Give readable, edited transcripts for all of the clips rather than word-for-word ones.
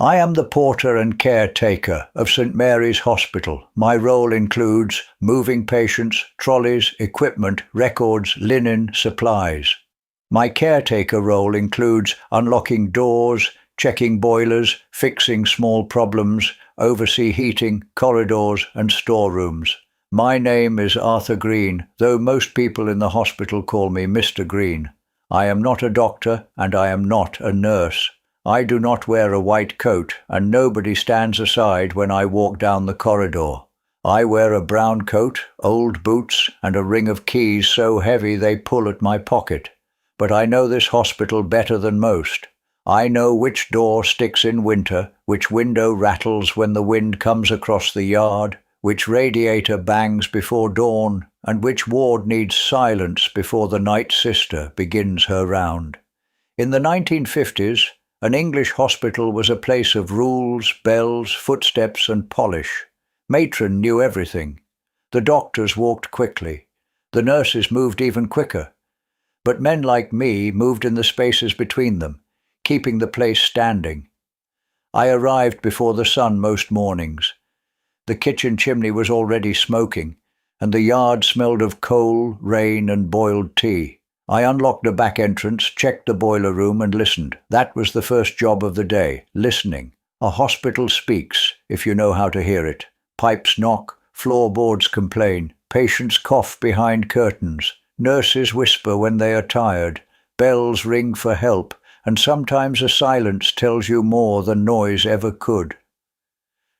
I am the porter and caretaker of St. Mary's Hospital. My role includes moving patients, trolleys, equipment, records, linen, supplies. My caretaker role includes unlocking doors, checking boilers, fixing small problems, oversee heating, corridors and storerooms. My name is Arthur Green, though most people in the hospital call me Mr. Green. I am not a doctor and I am not a nurse. I do not wear a white coat, and nobody stands aside when I walk down the corridor. I wear a brown coat, old boots, and a ring of keys so heavy they pull at my pocket. But I know this hospital better than most. I know which door sticks in winter, which window rattles when the wind comes across the yard, which radiator bangs before dawn, and which ward needs silence before the night sister begins her round. In the 1950s, an English hospital was a place of rules, bells, footsteps and polish. Matron knew everything. The doctors walked quickly. The nurses moved even quicker. But men like me moved in the spaces between them, keeping the place standing. I arrived before the sun most mornings. The kitchen chimney was already smoking, and the yard smelled of coal, rain and boiled tea. I unlocked a back entrance, checked the boiler room and listened. That was the first job of the day, listening. A hospital speaks, if you know how to hear it. Pipes knock, floorboards complain, patients cough behind curtains, nurses whisper when they are tired, bells ring for help, and sometimes a silence tells you more than noise ever could.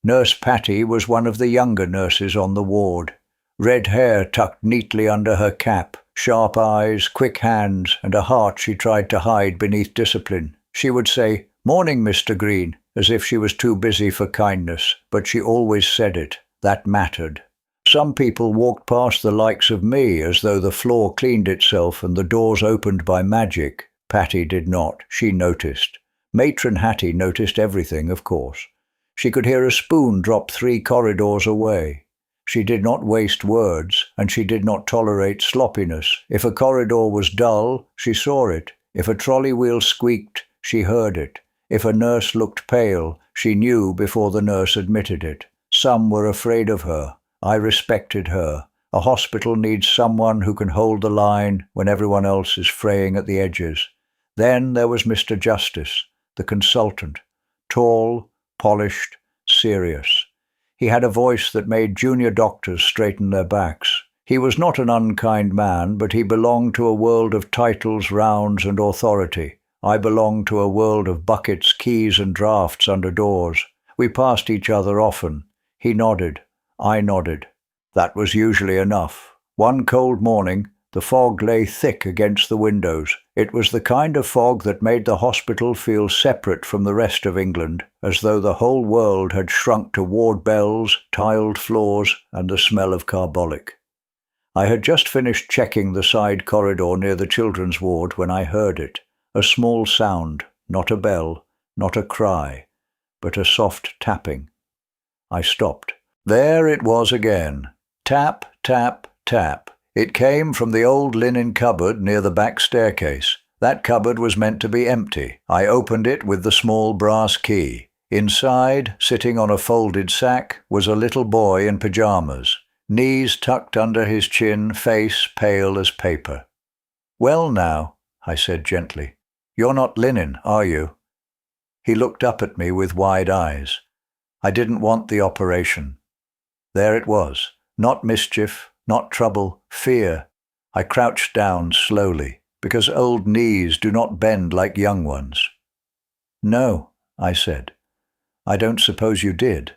Nurse Patty was one of the younger nurses on the ward. Red hair tucked neatly under her cap, sharp eyes, quick hands, and a heart she tried to hide beneath discipline. She would say, "Morning, Mr. Green," as if she was too busy for kindness, but she always said it. That mattered. Some people walked past the likes of me as though the floor cleaned itself and the doors opened by magic. Patty did not. She noticed. Matron Hattie noticed everything, of course. She could hear a spoon drop 3 corridors away. She did not waste words, and she did not tolerate sloppiness. If a corridor was dull, she saw it. If a trolley wheel squeaked, she heard it. If a nurse looked pale, she knew before the nurse admitted it. Some were afraid of her. I respected her. A hospital needs someone who can hold the line when everyone else is fraying at the edges. Then there was Mr. Justice, the consultant, tall, polished, serious. He had a voice that made junior doctors straighten their backs. He was not an unkind man, but he belonged to a world of titles, rounds, and authority. I belonged to a world of buckets, keys, and drafts under doors. We passed each other often. He nodded. I nodded. That was usually enough. One cold morning, the fog lay thick against the windows. It was the kind of fog that made the hospital feel separate from the rest of England, as though the whole world had shrunk to ward bells, tiled floors, and the smell of carbolic. I had just finished checking the side corridor near the children's ward when I heard it. A small sound, not a bell, not a cry, but a soft tapping. I stopped. There it was again. Tap, tap, tap. It came from the old linen cupboard near the back staircase. That cupboard was meant to be empty. I opened it with the small brass key. Inside, sitting on a folded sack, was a little boy in pyjamas, knees tucked under his chin, face pale as paper. "Well now," I said gently, "you're not linen, are you?" He looked up at me with wide eyes. I didn't want the operation. There it was. Not mischief, not trouble, fear. I crouched down slowly, because old knees do not bend like young ones. "No," I said. "I don't suppose you did."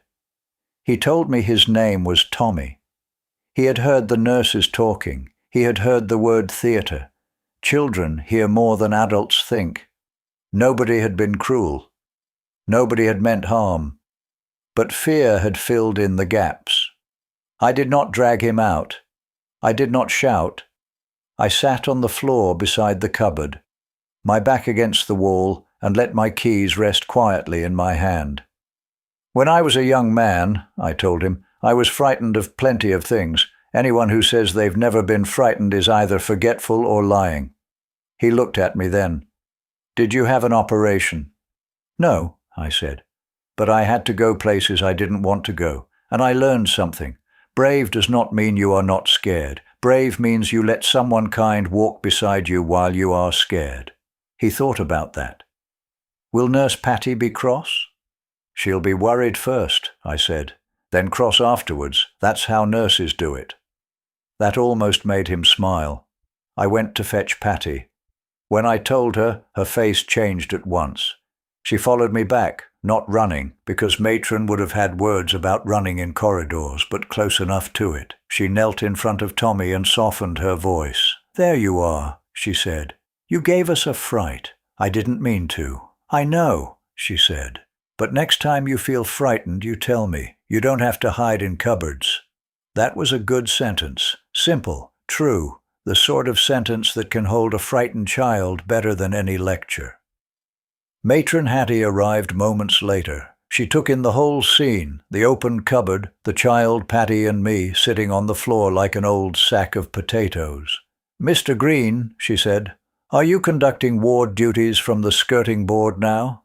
He told me his name was Tommy. He had heard the nurses talking. He had heard the word theatre. Children hear more than adults think. Nobody had been cruel. Nobody had meant harm. But fear had filled in the gaps. I did not drag him out. I did not shout. I sat on the floor beside the cupboard, my back against the wall, and let my keys rest quietly in my hand. "When I was a young man," I told him, "I was frightened of plenty of things. Anyone who says they've never been frightened is either forgetful or lying." He looked at me then. "Did you have an operation?" "No," I said. but I had to go places I didn't want to go, and I learned something. Brave does not mean you are not scared. Brave means you let someone kind walk beside you while you are scared. He thought about that. Will Nurse Patty be cross? She'll be worried first, I said, then cross afterwards. That's how nurses do it. That almost made him smile. I went to fetch Patty. When I told her, her face changed at once. She followed me back, not running, because matron would have had words about running in corridors, but close enough to it. She knelt in front of Tommy and softened her voice. "There you are," she said. "You gave us a fright. I didn't mean to." "I know," she said. "But next time you feel frightened, you tell me. You don't have to hide in cupboards." That was a good sentence. Simple, true, the sort of sentence that can hold a frightened child better than any lecture. Matron Hattie arrived moments later. She took in the whole scene, the open cupboard, the child Patty and me sitting on the floor like an old sack of potatoes. "Mr. Green," she said, "are you conducting ward duties from the skirting board now?"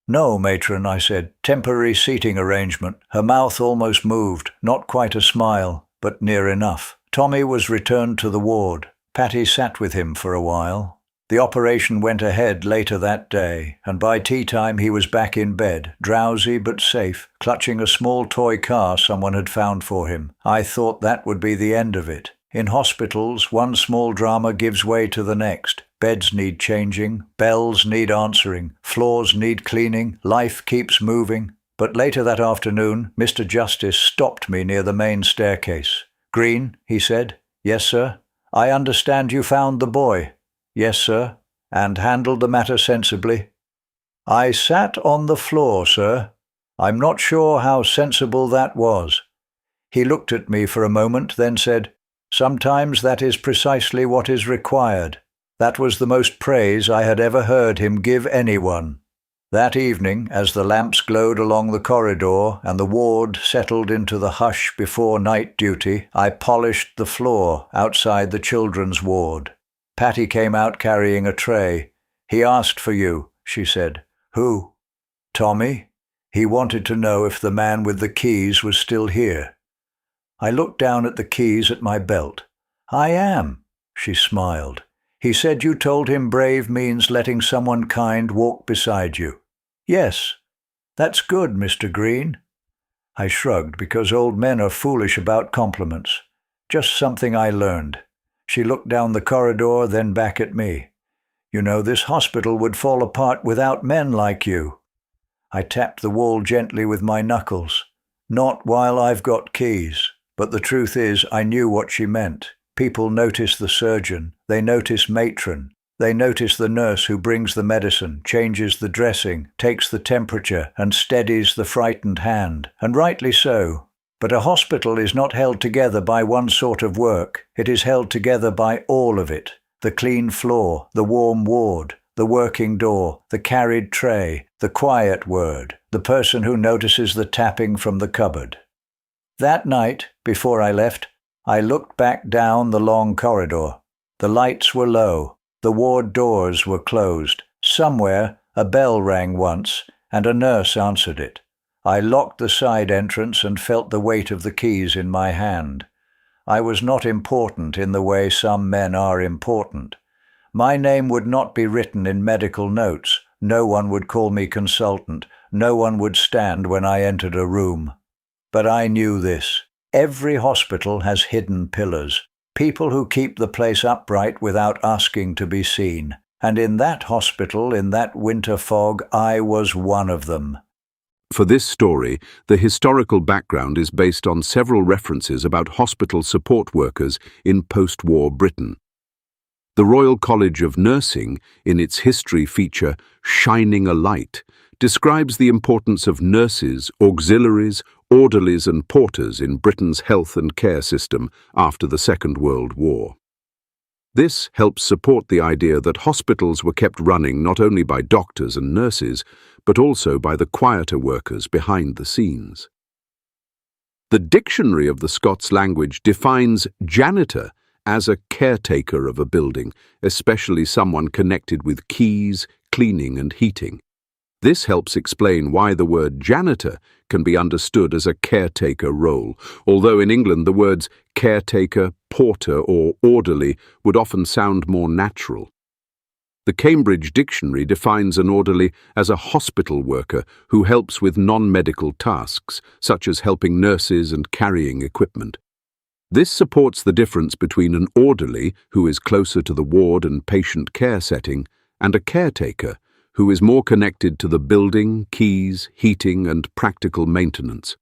"No, matron," I said. "Temporary seating arrangement." Her mouth almost moved, not quite a smile, but near enough. Tommy was returned to the ward. Patty sat with him for a while. The operation went ahead later that day, and by tea time he was back in bed, drowsy but safe, clutching a small toy car someone had found for him. I thought that would be the end of it. In hospitals, one small drama gives way to the next. Beds need changing, bells need answering, floors need cleaning, life keeps moving. But later that afternoon, Mr. Justice stopped me near the main staircase. "Green," he said. "Yes, sir." "I understand you found the boy." "Yes, sir." "And handled the matter sensibly." "I sat on the floor, sir. I'm not sure how sensible that was." He looked at me for a moment, then said, "Sometimes that is precisely what is required." That was the most praise I had ever heard him give anyone. That evening, as the lamps glowed along the corridor and the ward settled into the hush before night duty, I polished the floor outside the children's ward. Patty came out carrying a tray. "He asked for you," she said. "Who?" "Tommy. He wanted to know if the man with the keys was still here." I looked down at the keys at my belt. "I am," she smiled. "He said you told him brave means letting someone kind walk beside you." "Yes." "That's good, Mr. Green." I shrugged because old men are foolish about compliments. "Just something I learned." She looked down the corridor, then back at me. "You know, this hospital would fall apart without men like you." I tapped the wall gently with my knuckles. "Not while I've got keys." But the truth is, I knew what she meant. People notice the surgeon, they notice matron, they notice the nurse who brings the medicine, changes the dressing, takes the temperature, and steadies the frightened hand, and rightly so. But a hospital is not held together by one sort of work, it is held together by all of it. The clean floor, the warm ward, the working door, the carried tray, the quiet word, the person who notices the tapping from the cupboard. That night, before I left, I looked back down the long corridor. The lights were low, the ward doors were closed. Somewhere, a bell rang once, and a nurse answered it. I locked the side entrance and felt the weight of the keys in my hand. I was not important in the way some men are important. My name would not be written in medical notes. No one would call me consultant. No one would stand when I entered a room. But I knew this. Every hospital has hidden pillars, people who keep the place upright without asking to be seen. And in that hospital, in that winter fog, I was one of them. For this story, the historical background is based on several references about hospital support workers in post-war Britain. The Royal College of Nursing, in its history feature, Shining a Light, describes the importance of nurses, auxiliaries, orderlies and porters in Britain's health and care system after the Second World War. This helps support the idea that hospitals were kept running not only by doctors and nurses, but also by the quieter workers behind the scenes. The Dictionary of the Scots language defines janitor as a caretaker of a building, especially someone connected with keys, cleaning and heating. This helps explain why the word janitor can be understood as a caretaker role, although in England the words caretaker, porter, or orderly would often sound more natural. The Cambridge Dictionary defines an orderly as a hospital worker who helps with non-medical tasks, such as helping nurses and carrying equipment. This supports the difference between an orderly, who is closer to the ward and patient care setting, and a caretaker, who is more connected to the building, keys, heating, and practical maintenance.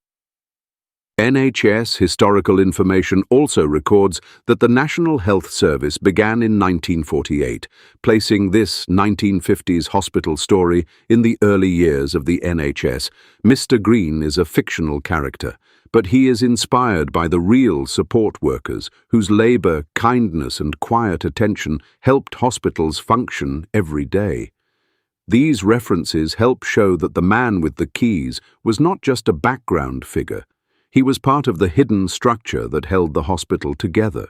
NHS historical information also records that the National Health Service began in 1948, placing this 1950s hospital story in the early years of the NHS. Mr. Green is a fictional character, but he is inspired by the real support workers whose labour, kindness, and quiet attention helped hospitals function every day. These references help show that the man with the keys was not just a background figure. He was part of the hidden structure that held the hospital together.